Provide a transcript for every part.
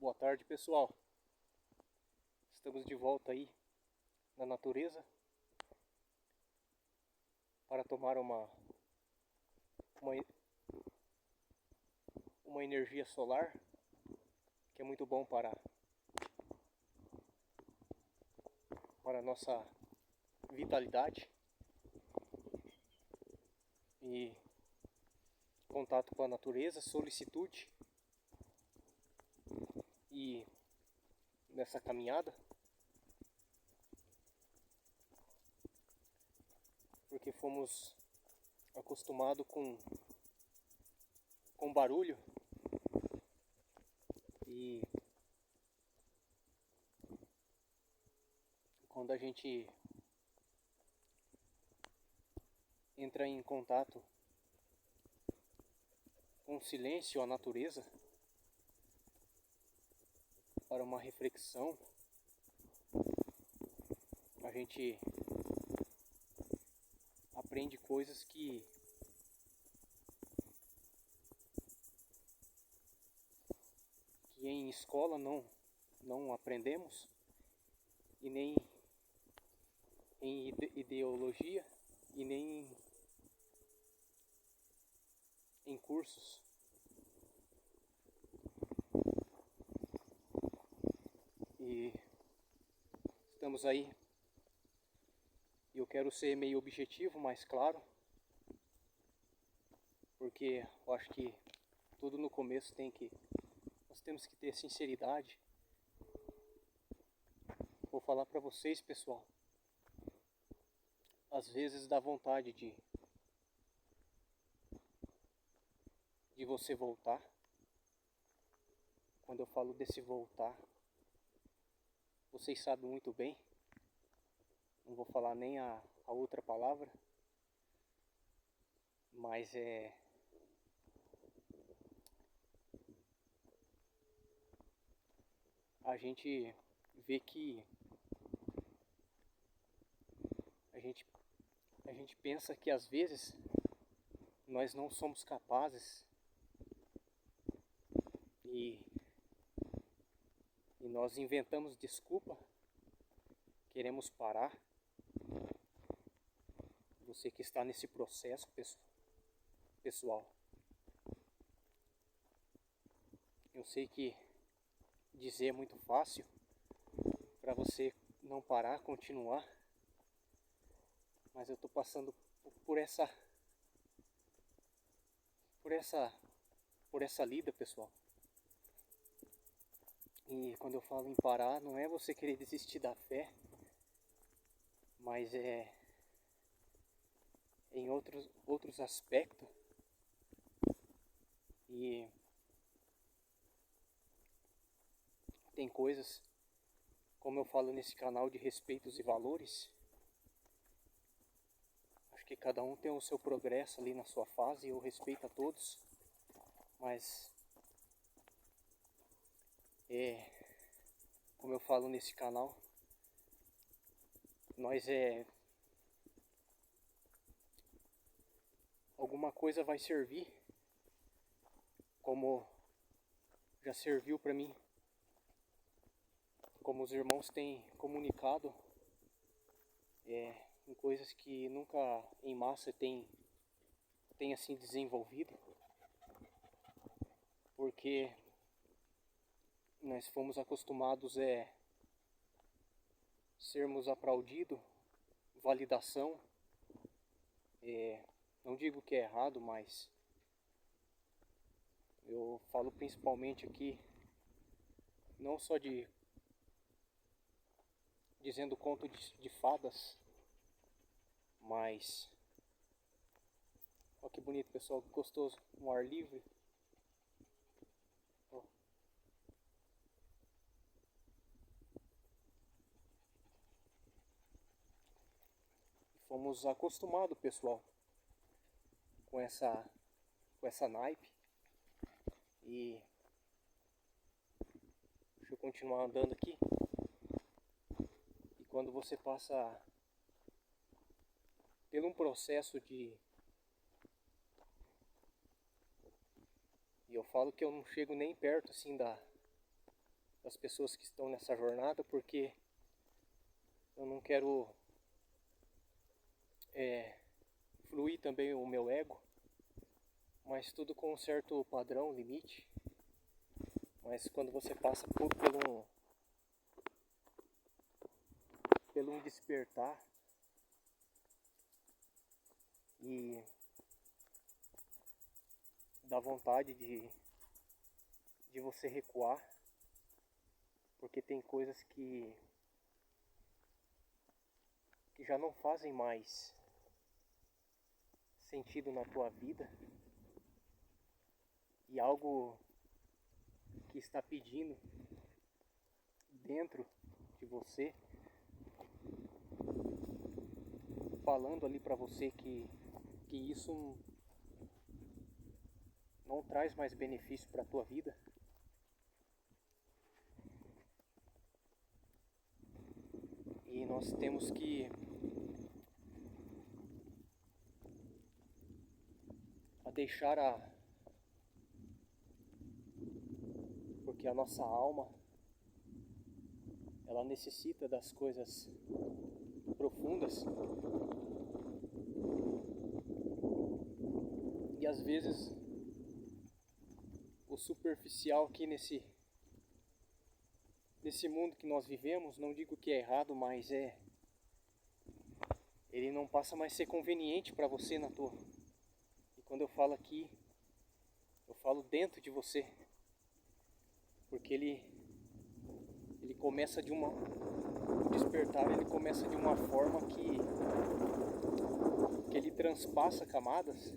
Boa tarde, pessoal. Estamos de volta aí na natureza para tomar uma energia solar que é muito bom para a nossa vitalidade e contato com a natureza, solicitude e nessa caminhada, porque fomos acostumados com barulho e quando a gente entra em contato com o silêncio, a natureza, para uma reflexão, a gente aprende coisas que em escola não aprendemos, e nem em ideologia, e nem em cursos. E estamos aí, e eu quero ser meio objetivo, mais claro, porque eu acho que tudo no começo nós temos que ter sinceridade. Vou falar para vocês, pessoal, às vezes dá vontade de você voltar. Quando eu falo desse voltar, vocês sabem muito bem, não vou falar nem a outra palavra, mas a gente vê que a gente pensa que às vezes nós não somos capazes e nós inventamos desculpa, queremos parar. Você que está nesse processo, pessoal, eu sei que dizer é muito fácil para você não parar, continuar, mas eu estou passando por essa lida, pessoal. E quando eu falo em parar, não é você querer desistir da fé, mas é em outros aspectos. E tem coisas, como eu falo nesse canal de respeitos e valores, acho que cada um tem o seu progresso ali na sua fase, e eu respeito a todos, mas como eu falo nesse canal, nós alguma coisa vai servir, como já serviu para mim, como os irmãos têm comunicado, em coisas que nunca em massa tem assim desenvolvido, porque nós fomos acostumados sermos aplaudidos, validação, não digo que é errado, mas eu falo principalmente aqui, não só dizendo conto de fadas, mas olha que bonito, pessoal, que gostoso, um ar livre. Ó. Fomos acostumados, pessoal, com essa naipe. E deixa eu continuar andando aqui. E quando você passa por um processo e eu falo que eu não chego nem perto assim das pessoas que estão nessa jornada, porque eu não quero fluir também o meu ego, mas tudo com um certo padrão, limite. Mas quando você passa pelo um despertar e dá vontade de você recuar, porque tem coisas que já não fazem mais sentido na tua vida, e algo que está pedindo dentro de você, falando ali para você que isso não traz mais benefício para a tua vida. E nós temos que deixar porque a nossa alma, ela necessita das coisas profundas, e às vezes o superficial aqui nesse mundo que nós vivemos, não digo que é errado, mas ele não passa mais a ser conveniente para você na tua. E quando eu falo aqui, eu falo dentro de você, porque ele começa o despertar, ele começa de uma forma que ele transpassa camadas,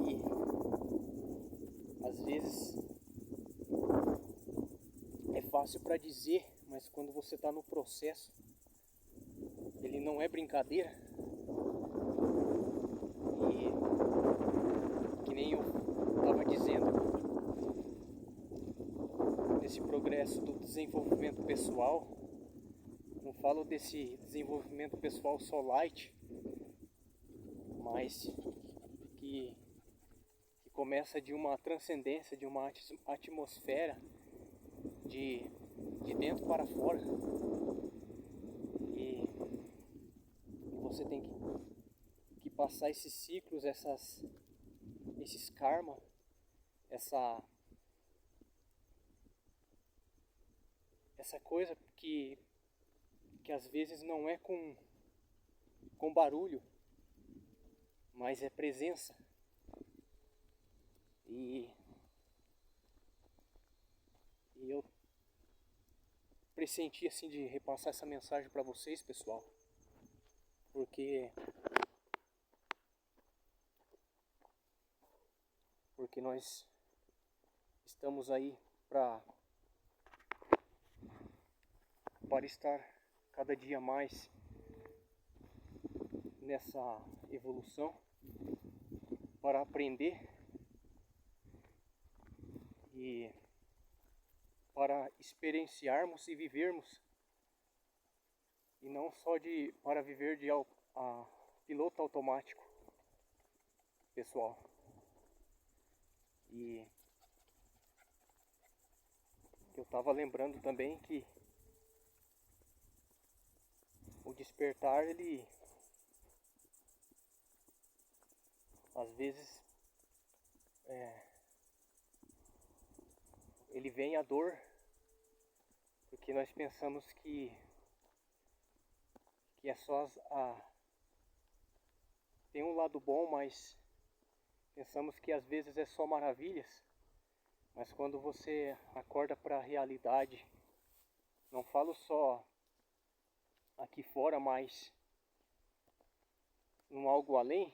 e às vezes é fácil para dizer, mas quando você está no processo, ele não é brincadeira. E que nem eu estava dizendo, nesse progresso do desenvolvimento pessoal, não falo desse desenvolvimento pessoal só light, mas que começa de uma transcendência, de uma atmosfera de dentro para fora. E você tem que passar esses ciclos, esses karma, essa coisa que às vezes não é com barulho, mas é presença. E eu pressenti assim de repassar essa mensagem para vocês, pessoal, porque nós estamos aí para estar cada dia mais nessa evolução, para aprender e para experienciarmos e vivermos, e não só para viver de piloto automático, pessoal. E eu estava lembrando também que o despertar, ele às vezes ele vem a dor, porque nós pensamos que é só tem um lado bom, mas pensamos que às vezes é só maravilhas. Mas quando você acorda para a realidade, não falo só aqui fora, mas num algo além,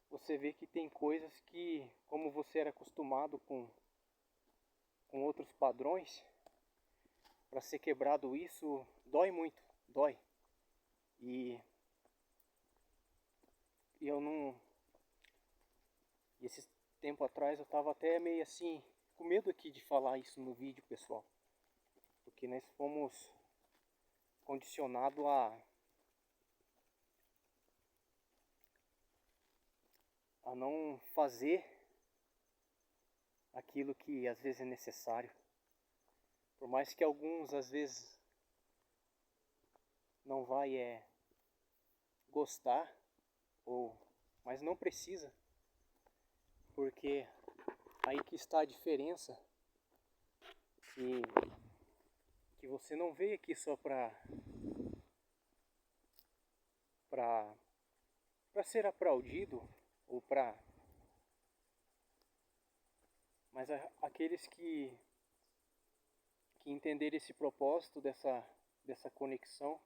você vê que tem coisas que, como você era acostumado com outros padrões, para ser quebrado isso dói muito, dói. E eu não... Esse tempo atrás eu estava até meio assim, com medo aqui de falar isso no vídeo, pessoal, porque nós fomos condicionados a não fazer aquilo que às vezes é necessário. Por mais que alguns às vezes não vai gostar, mas não precisa, porque aí que está a diferença, que você não veio aqui só para ser aplaudido, ou mas aqueles que entenderem esse propósito dessa conexão,